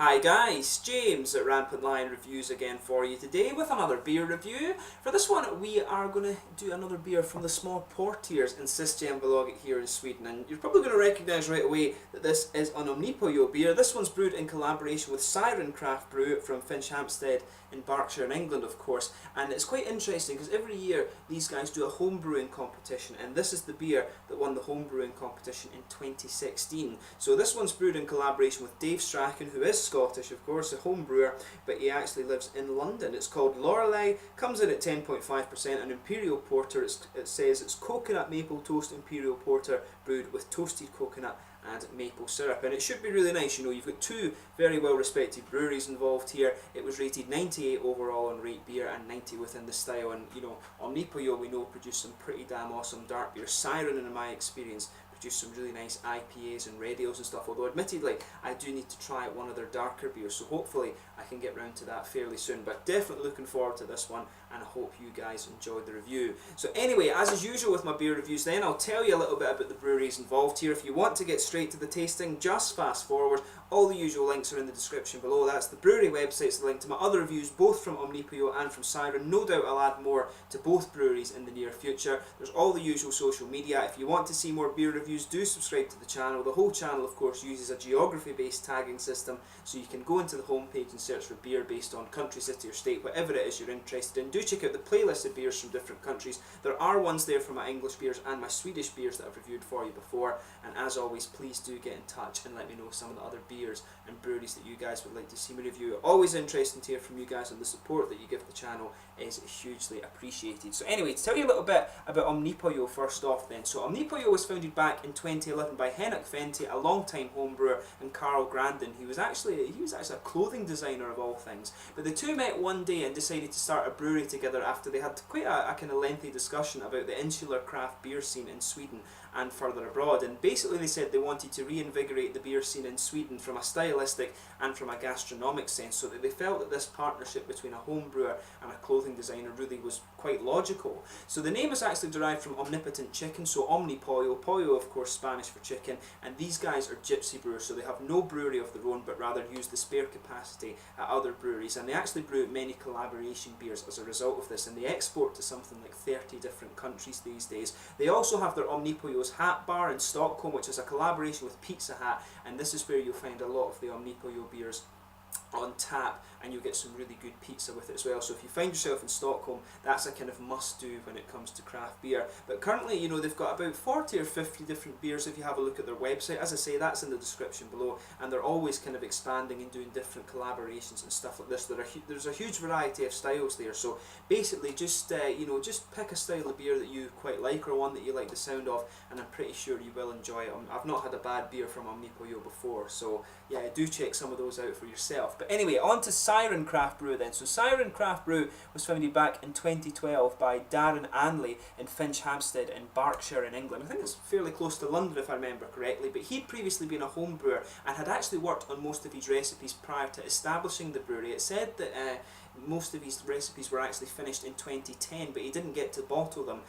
Hi guys, James at Rampant Lion Reviews again for you today with another beer review. For this one we are going to do another beer from the small portiers in Finchampstead here in Sweden, and you're probably going to recognise right away that this is an Omnipollo beer. This one's brewed in collaboration with Siren Craft Brew from Finchampstead in Berkshire in England, of course, and it's quite interesting because every year these guys do a homebrewing competition, and this is the beer that won the homebrewing competition in 2016. So this one's brewed in collaboration with Dave Strachan, who is Scottish, of course, a home brewer, but he actually lives in London. It's called Lorelei, comes in at 10.5%, an Imperial Porter. It says it's coconut maple toast Imperial Porter brewed with toasted coconut and maple syrup, and it should be really nice. You know, you've got two very well respected breweries involved here. It was rated 98 overall on Rate Beer and 90 within the style, and you know, Omnipollo we know produce some pretty damn awesome dark beer. Siren, in my experience, produce some really nice IPAs and red ales and stuff, although admittedly I do need to try one of their darker beers, so hopefully I can get round to that fairly soon, but definitely looking forward to this one, and I hope you guys enjoyed the review. So anyway, as is usual with my beer reviews then, I'll tell you a little bit about the breweries involved here. If you want to get straight to the tasting, just fast forward. All the usual links are in the description below. That's the brewery websites, the link to my other reviews, both from Omnipollo and from Siren. No doubt I'll add more to both breweries in the near future. There's all the usual social media. If you want to see more beer reviews, do subscribe to the channel. The whole channel, of course, uses a geography-based tagging system, so you can go into the homepage and search for beer based on country, city or state, whatever it is you're interested in. Do check out the playlist of beers from different countries. There are ones there for my English beers and my Swedish beers that I've reviewed for you before, and as always, please do get in touch and let me know some of the other beers and breweries that you guys would like to see me review. Always interesting to hear from you guys, and the support that you give the channel is hugely appreciated. So anyway, to tell you a little bit about Omnipollo first off then. So Omnipollo was founded back in 2011 by Henrik Fenty, a long-time homebrewer, and Carl Grandin. He was actually a clothing designer of all things. But the two met one day and decided to start a brewery together after they had quite a kind of lengthy discussion about the insular craft beer scene in Sweden and further abroad, and basically they said they wanted to reinvigorate the beer scene in Sweden from a stylistic and from a gastronomic sense, so that they felt that this partnership between a home brewer and a clothing designer really was quite logical. So the name is actually derived from omnipotent chicken, so Omnipollo, pollo of course Spanish for chicken, and these guys are gypsy brewers, so they have no brewery of their own but rather use the spare capacity at other breweries, and they actually brew many collaboration beers as a result of this, and they export to something like 30 different countries these days. They also have their Omnipollo's Hat Bar in Stockholm, which is a collaboration with Pizza Hut, and this is where you'll find a lot of the Omnipollo beers on tap, and you'll get some really good pizza with it as well. So if you find yourself in Stockholm, that's a kind of must-do when it comes to craft beer. But currently, you know, they've got about 40 or 50 different beers if you have a look at their website. As I say, that's in the description below, and they're always kind of expanding and doing different collaborations and stuff like this. There's a huge variety of styles there, so basically just you know, just pick a style of beer that you quite like, or one that you like the sound of, and I'm pretty sure you will enjoy it. I've not had a bad beer from Omnipollo before, so yeah, do check some of those out for yourself. But anyway, on to Siren Craft Brew then. So Siren Craft Brew was founded back in 2012 by Darren Anley in Finchampstead in Berkshire in England. I think it's fairly close to London if I remember correctly, but he'd previously been a home brewer and had actually worked on most of his recipes prior to establishing the brewery. It said that most of his recipes were actually finished in 2010, but he didn't get to bottle them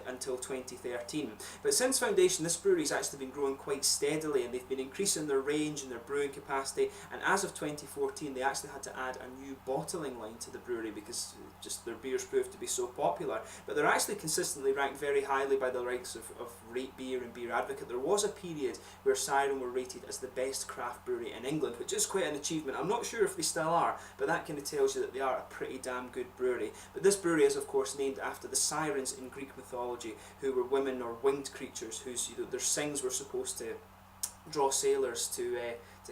until 2013. But since foundation, this brewery's actually been growing quite steadily, and they've been increasing their range and their brewing capacity, and as of 2014 they actually had to add a new bottling line to the brewery because just their beers proved to be so popular. But they're actually consistently ranked very highly by the likes of Rate Beer and Beer Advocate. There was a period where Siren were rated as the best craft brewery in England, which is quite an achievement. I'm not sure if they still are, but that kind of tells you that they are a pretty damn good brewery. But this brewery is of course named after the sirens in Greek mythology, who were women or winged creatures whose their sings were supposed to draw sailors to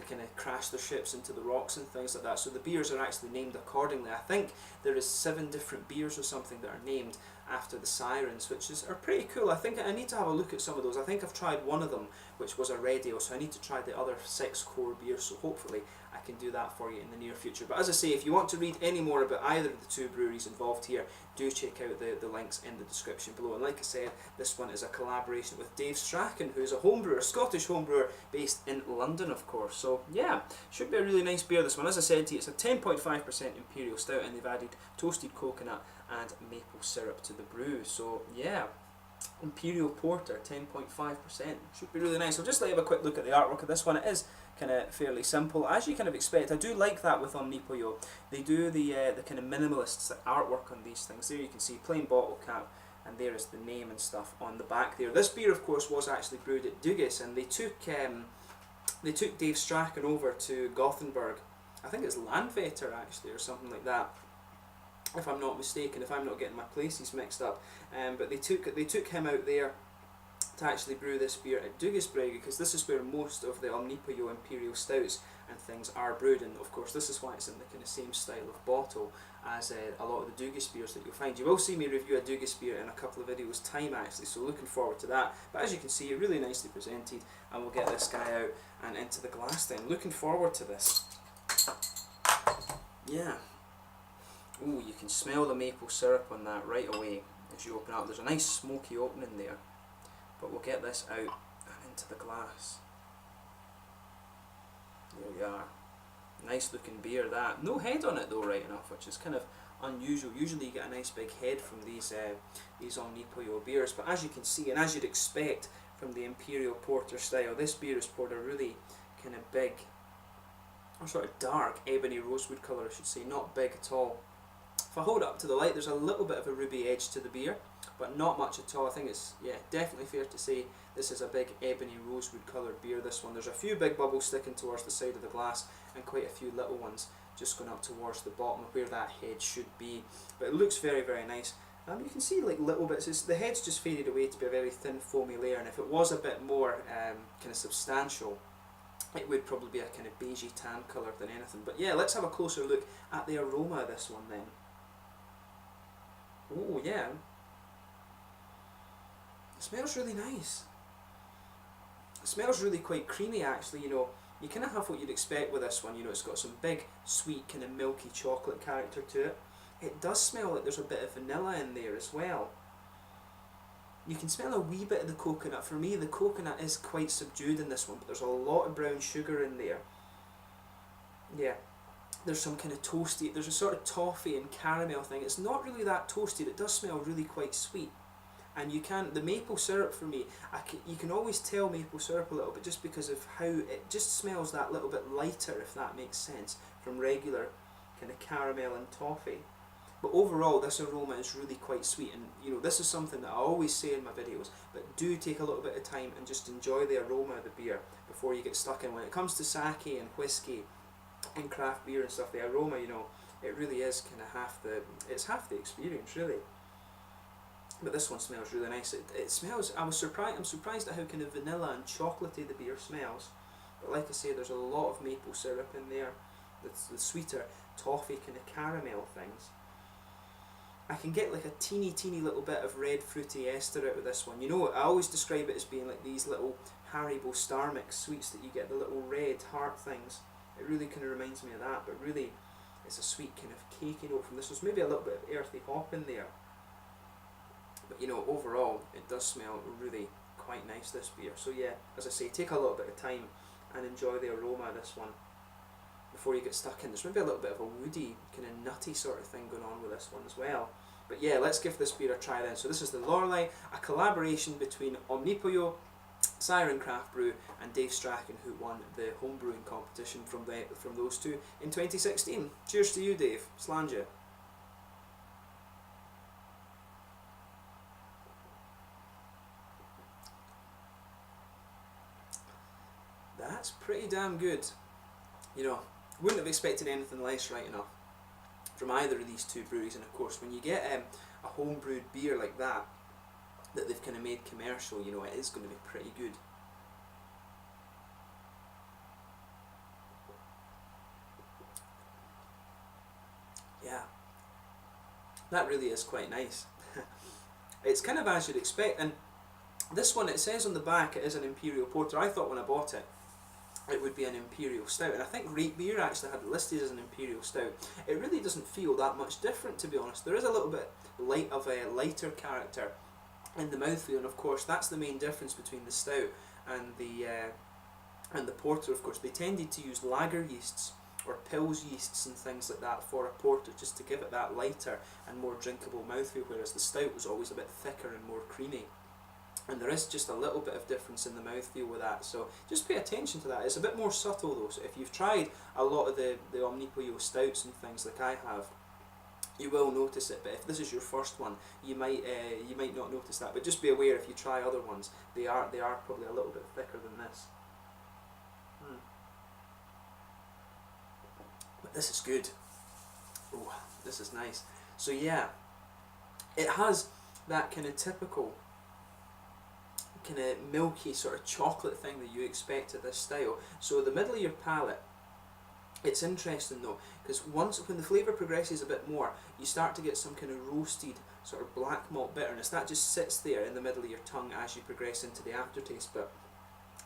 kind of crash their ships into the rocks and things like that. So the beers are actually named accordingly. I think there is 7 different beers or something that are named after the sirens, which are pretty cool. I think I need to have a look at some of those. I think I've tried one of them, which was a red ale, so I need to try the other 6 core beers, so hopefully I can do that for you in the near future. But as I say, if you want to read any more about either of the two breweries involved here, do check out the links in the description below. And like I said, this one is a collaboration with Dave Strachan, who is a homebrewer, a Scottish homebrewer based in London, of course. So yeah, should be a really nice beer, this one. As I said to you, it's a 10.5% Imperial Stout, and they've added toasted coconut and maple syrup to the brew. So yeah, Imperial Porter, 10.5%. Should be really nice. I'll just let you have a quick look at the artwork of this one. It is kind of fairly simple, as you kind of expect. I do like that with Omnipollo. They do the kind of minimalist artwork on these things. There you can see plain bottle cap, and there is the name and stuff on the back there. This beer, of course, was actually brewed at Dugas, and they took Dave Strachan over to Gothenburg. I think it's Landvetter actually, or something like that, if I'm not mistaken, if I'm not getting my places mixed up. But they took him out there to actually brew this beer at Dugasbreg, because this is where most of the Omnipollo Imperial Stouts and things are brewed, and of course this is why it's in the kind of same style of bottle as a lot of the Dugas beers that you'll find. You will see me review a Dugas beer in a couple of videos time actually, so looking forward to that. But as you can see, really nicely presented, and we'll get this guy out and into the glass then. Looking forward to this. Yeah. Ooh, you can smell the maple syrup on that right away as you open up. There's a nice smoky opening there. But we'll get this out and into the glass. There we are. Nice looking beer that. No head on it though, right enough, which is kind of unusual. Usually you get a nice big head from these Omnipollo beers, but as you can see, and as you'd expect from the Imperial Porter style, this beer is poured a really kind of big, or sort of dark ebony rosewood colour I should say, not big at all. If I hold it up to the light, there's a little bit of a ruby edge to the beer, but not much at all. I think it's, yeah, definitely fair to say this is a big ebony rosewood coloured beer, this one. There's a few big bubbles sticking towards the side of the glass, and quite a few little ones just going up towards the bottom of where that head should be. But it looks very, very nice. You can see like little bits, the head's just faded away to be a very thin foamy layer, and if it was a bit more kind of substantial, it would probably be a kind of beigey tan colour than anything. But yeah, let's have a closer look at the aroma of this one then. Oh yeah, it smells really nice. It smells really quite creamy actually, you know. You kind of have what you'd expect with this one, you know, it's got some big, sweet, kind of milky chocolate character to it. It does smell like there's a bit of vanilla in there as well. You can smell a wee bit of the coconut. For me, the coconut is quite subdued in this one, but there's a lot of brown sugar in there. Yeah. There's some kind of toasty, there's a sort of toffee and caramel thing. It's not really that toasted, it does smell really quite sweet. And you can, the maple syrup for me, you can always tell maple syrup a little bit just because of how it just smells that little bit lighter, if that makes sense, from regular kind of caramel and toffee. But overall, this aroma is really quite sweet, and you know, this is something that I always say in my videos, but do take a little bit of time and just enjoy the aroma of the beer before you get stuck in. When it comes to sake and whiskey and craft beer and stuff, the aroma, you know, it really is kind of it's half the experience really. But this one smells really nice. It smells, I'm surprised at how kind of vanilla and chocolatey the beer smells. But like I say, there's a lot of maple syrup in there, the sweeter toffee kind of caramel things. I can get like a teeny little bit of red fruity ester out of this one. You know, I always describe it as being like these little Haribo Star Mix sweets that you get, the little red heart things. It really kind of reminds me of that, but really it's a sweet kind of cakey note from this. There's maybe a little bit of earthy hop in there. But you know, overall it does smell really quite nice, this beer. So yeah, as I say, take a little bit of time and enjoy the aroma of this one before you get stuck in. There's maybe a little bit of a woody, kind of nutty sort of thing going on with this one as well. But yeah, let's give this beer a try then. So this is the Lorelei, a collaboration between Omnipollo, Siren Craft Brew and Dave Strachan, who won the homebrewing competition from those two in 2016. Cheers to you, Dave. Slanja. That's pretty damn good. You know, wouldn't have expected anything less, right enough, from either of these two breweries. And of course, when you get a home-brewed beer like that they've kind of made commercial, you know, it is going to be pretty good. Yeah, that really is quite nice. It's kind of as you'd expect, and this one, it says on the back it is an Imperial Porter. I thought when I bought it it would be an Imperial Stout, and I think Rate Beer actually had it listed as an Imperial Stout. It really doesn't feel that much different, to be honest. There is a little bit of a lighter character in the mouthfeel, and of course that's the main difference between the Stout and the Porter. Of course, they tended to use lager yeasts or Pils yeasts and things like that for a porter, just to give it that lighter and more drinkable mouthfeel, whereas the Stout was always a bit thicker and more creamy. And there is just a little bit of difference in the mouthfeel with that, so just pay attention to that. It's a bit more subtle though, so if you've tried a lot of the Omnipollo stouts and things like I have, you will notice it, but if this is your first one, you might not notice that. But just be aware, if you try other ones, they are probably a little bit thicker than this. But this is good. Oh, this is nice. So yeah, it has that kind of typical kind of milky sort of chocolate thing that you expect of this style. So the middle of your palate, it's interesting though, because when the flavour progresses a bit more, you start to get some kind of roasted sort of black malt bitterness. That just sits there in the middle of your tongue as you progress into the aftertaste. But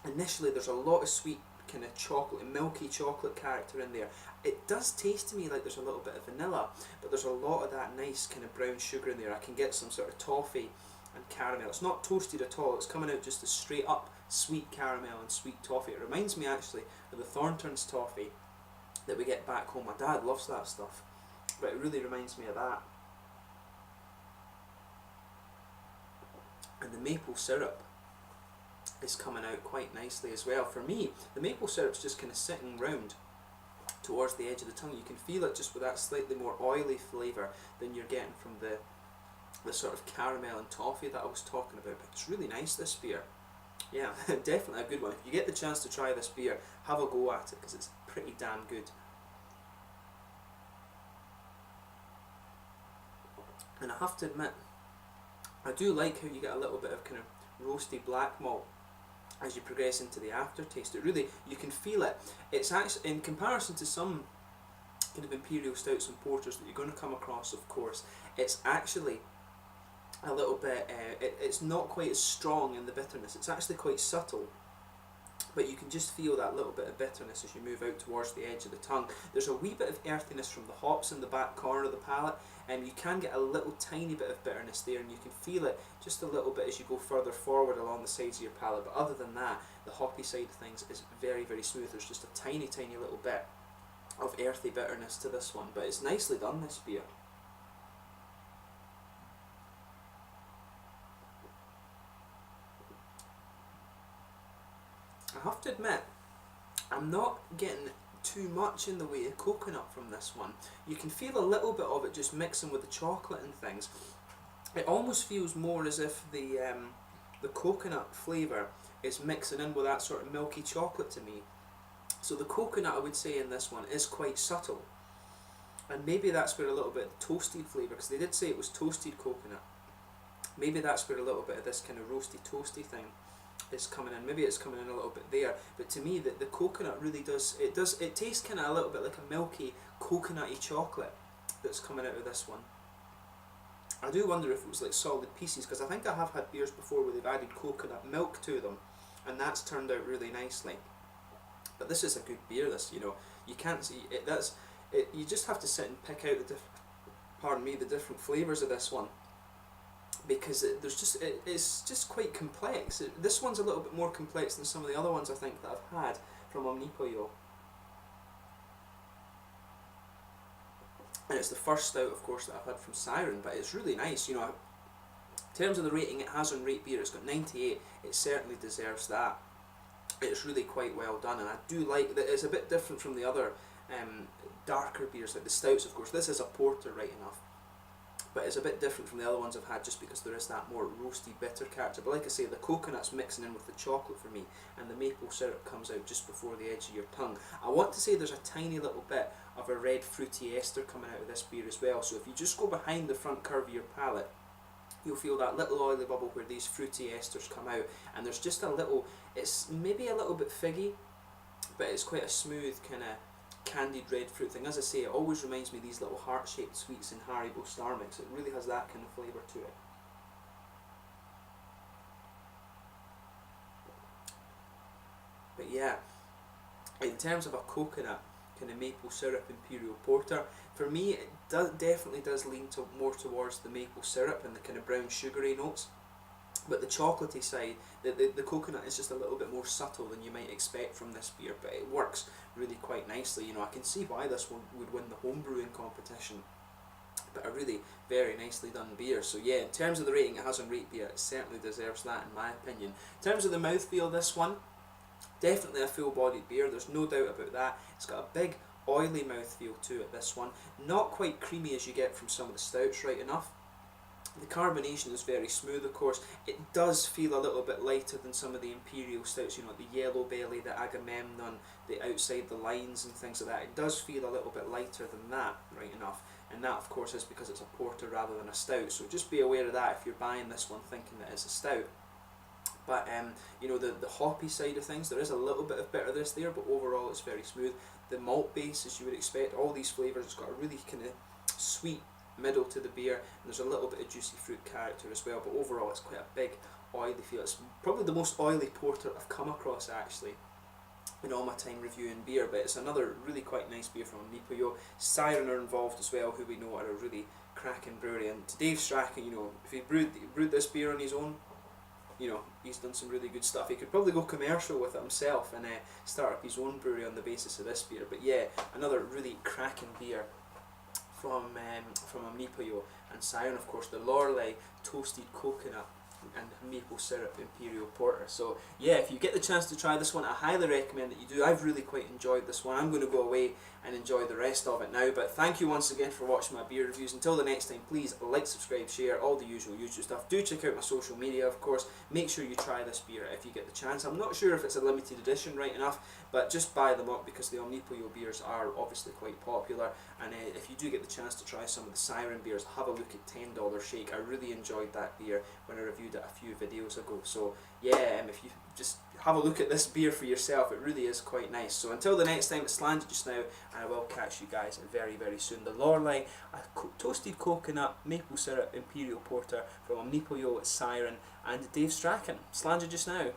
initially there's a lot of sweet kind of chocolate, milky chocolate character in there. It does taste to me like there's a little bit of vanilla, but there's a lot of that nice kind of brown sugar in there. I can get some sort of toffee and caramel. It's not toasted at all, it's coming out just as straight up sweet caramel and sweet toffee. It reminds me actually of the Thornton's toffee that we get back home. My dad loves that stuff, but it really reminds me of that. And the maple syrup is coming out quite nicely as well. For me, the maple syrup's just kind of sitting round towards the edge of the tongue. You can feel it just with that slightly more oily flavour than you're getting from the sort of caramel and toffee that I was talking about. But it's really nice, this beer. Yeah, definitely a good one. If you get the chance to try this beer, have a go at it, because it's pretty damn good. And I have to admit, I do like how you get a little bit of kind of roasty black malt as you progress into the aftertaste. It really, you can feel it. It's actually, in comparison to some kind of imperial stouts and porters that you're going to come across, of course, it's actually a little bit, it's not quite as strong in the bitterness. It's actually quite subtle, but you can just feel that little bit of bitterness as you move out towards the edge of the tongue. There's a wee bit of earthiness from the hops in the back corner of the palate, and you can get a little tiny bit of bitterness there, and you can feel it just a little bit as you go further forward along the sides of your palate. But other than that, the hoppy side of things is very, very smooth. There's just a tiny, tiny little bit of earthy bitterness to this one, but it's nicely done, this beer. I have to admit, I'm not getting too much in the way of coconut from this one. You can feel a little bit of it just mixing with the chocolate and things. It almost feels more as if the coconut flavour is mixing in with that sort of milky chocolate to me. So the coconut, I would say, in this one is quite subtle. And maybe that's where a little bit of toasted flavour, because they did say it was toasted coconut. Maybe that's where a little bit of this kind of roasty toasty thing is coming in. Maybe it's coming in a little bit there, but to me the coconut really does it tastes kind of a little bit like a milky coconutty chocolate that's coming out of this one. I do wonder if it was like solid pieces, because I think I have had beers before where they've added coconut milk to them, and that's turned out really nicely. But this is a good beer. This, you know, you can't see it. You just have to sit and pick out the different flavours of this one, because it's just quite complex. This one's a little bit more complex than some of the other ones I think that I've had from Omnipollo. And it's the first stout, of course, that I've had from Siren, but it's really nice. You know, in terms of the rating it has on Rate Beer, it's got 98. It certainly deserves that. It's really quite well done, and I do like that it's a bit different from the other darker beers, like the stouts, of course. This is a porter, right enough, but it's a bit different from the other ones I've had just because there is that more roasty, bitter character. But like I say, the coconut's mixing in with the chocolate for me, and the maple syrup comes out just before the edge of your tongue. I want to say there's a tiny little bit of a red fruity ester coming out of this beer as well, so if you just go behind the front curve of your palate, you'll feel that little oily bubble where these fruity esters come out, and there's just a little, it's maybe a little bit figgy, but it's quite a smooth kind of candied red fruit thing. As I say, it always reminds me of these little heart-shaped sweets in Haribo Star Mix. It really has that kind of flavour to it. But yeah, in terms of a coconut kind of maple syrup Imperial Porter, for me it definitely does lean more towards the maple syrup and the kind of brown sugary notes. But the chocolatey side, the coconut is just a little bit more subtle than you might expect from this beer, but it works really quite nicely. You know, I can see why this one would win the homebrewing competition, but a really very nicely done beer. So yeah, in terms of the rating it has on Rate Beer, it certainly deserves that in my opinion. In terms of the mouthfeel, this one, definitely a full-bodied beer, there's no doubt about that. It's got a big oily mouthfeel to it, this one. Not quite creamy as you get from some of the stouts, right enough. The carbonation is very smooth, of course. It does feel a little bit lighter than some of the Imperial stouts, you know, the Yellow Belly, the Agamemnon, the Outside the Lines and things like that. It does feel a little bit lighter than that, right enough. And that, of course, is because it's a porter rather than a stout. So just be aware of that if you're buying this one thinking that it's a stout. But you know, the hoppy side of things, there is a little bit of bitterness there, but overall it's very smooth. The malt base, as you would expect, all these flavours, it's got a really kind of sweet middle to the beer, and there's a little bit of juicy fruit character as well, but overall it's quite a big oily feel. It's probably the most oily porter I've come across actually in all my time reviewing beer, but it's another really quite nice beer from Omnipollo. Siren are involved as well, who we know are a really cracking brewery, and to Dave Strachan, you know, if he brewed this beer on his own, you know, he's done some really good stuff. He could probably go commercial with it himself and start up his own brewery on the basis of this beer. But yeah, another really cracking beer from Omnipollo. And Siren, of course, the Lorelei toasted coconut and maple syrup Imperial Porter. So yeah, if you get the chance to try this one, I highly recommend that you do. I've really quite enjoyed this one. I'm going to go away and enjoy the rest of it now, but thank you once again for watching my beer reviews. Until the next time, please like, subscribe, share, all the usual YouTube stuff. Do check out my social media, of course. Make sure you try this beer if you get the chance. I'm not sure if it's a limited edition right enough, but just buy them up because the Omnipollo beers are obviously quite popular. And if you do get the chance to try some of the Siren beers, have a look at $10 Shake. I really enjoyed that beer when I reviewed it a few videos ago. So yeah, if you just have a look at this beer for yourself, it really is quite nice. So until the next time, it's Slanted just now, and I will catch you guys very, very soon. The Lorelei, a toasted coconut, maple syrup, Imperial Porter from Omnipollo, Siren, and Dave Strachan. Slanted just now.